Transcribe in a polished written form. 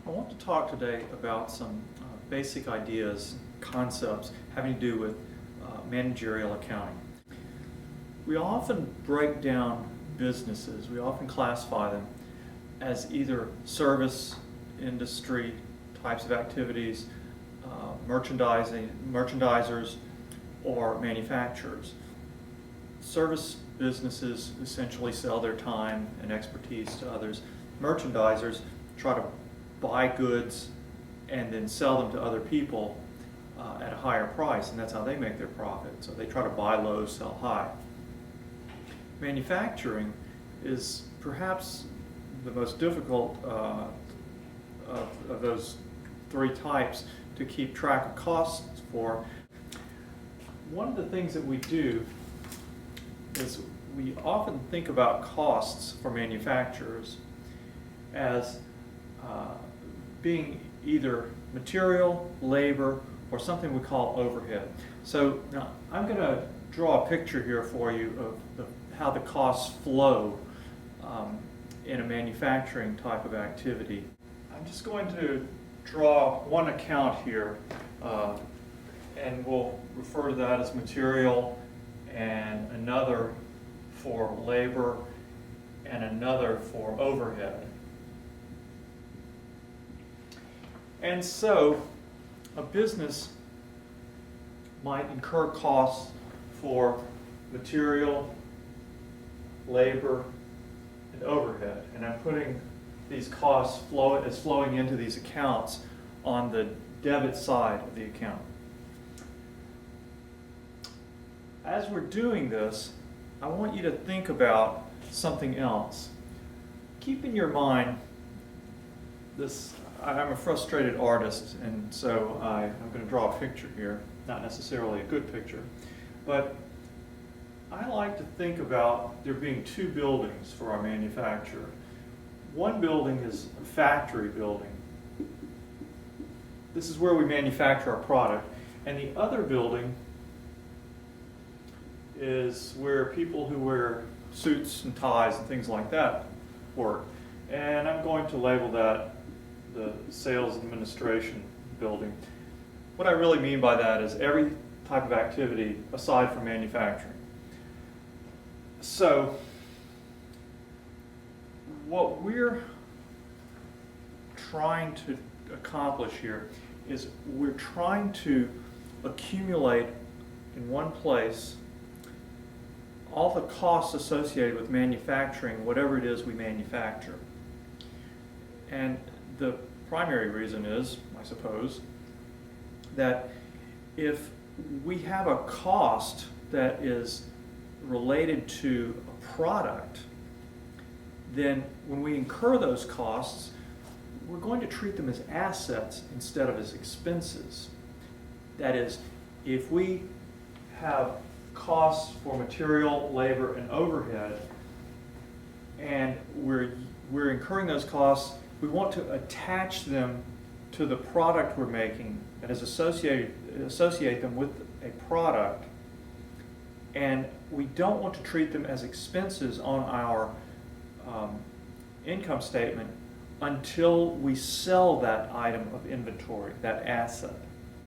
I want to talk today about some basic ideas, concepts having to do with managerial accounting. We often break down businesses, we often classify them as either service industry types of activities, merchandisers, or manufacturers. Service businesses essentially sell their time and expertise to others. Merchandisers try to buy goods and then sell them to other people at a higher price, and that's how they make their profit. So they try to buy low, sell high. Manufacturing is perhaps the most difficult of those three types to keep track of costs for. One of the things that we do is we often think about costs for manufacturers as being either material, labor, or something we call overhead. So now I'm going to draw a picture here for you of how the costs flow in a manufacturing type of activity. I'm just going to draw one account here, and we'll refer to that as material, and another for labor, and another for overhead. And so a business might incur costs for material, labor, and overhead. And I'm putting these costs flowing into these accounts on the debit side of the account. As we're doing this, I want you to think about something else. Keep in your mind this. I'm a frustrated artist, and so I'm going to draw a picture here, not necessarily a good picture, but I like to think about there being two buildings for our manufacturer. One building is a factory building. This is where we manufacture our product, and the other building is where people who wear suits and ties and things like that work. And I'm going to label that the sales administration building. What I really mean by that is every type of activity aside from manufacturing. So what we're trying to accomplish here is we're trying to accumulate in one place all the costs associated with manufacturing whatever it is we manufacture. And the primary reason is, I suppose, that if we have a cost that is related to a product, then when we incur those costs, we're going to treat them as assets instead of as expenses. That is, if we have costs for material, labor, and overhead, and we're incurring those costs, we want to attach them to the product we're making and associate them with a product, and we don't want to treat them as expenses on our income statement until we sell that item of inventory, that asset.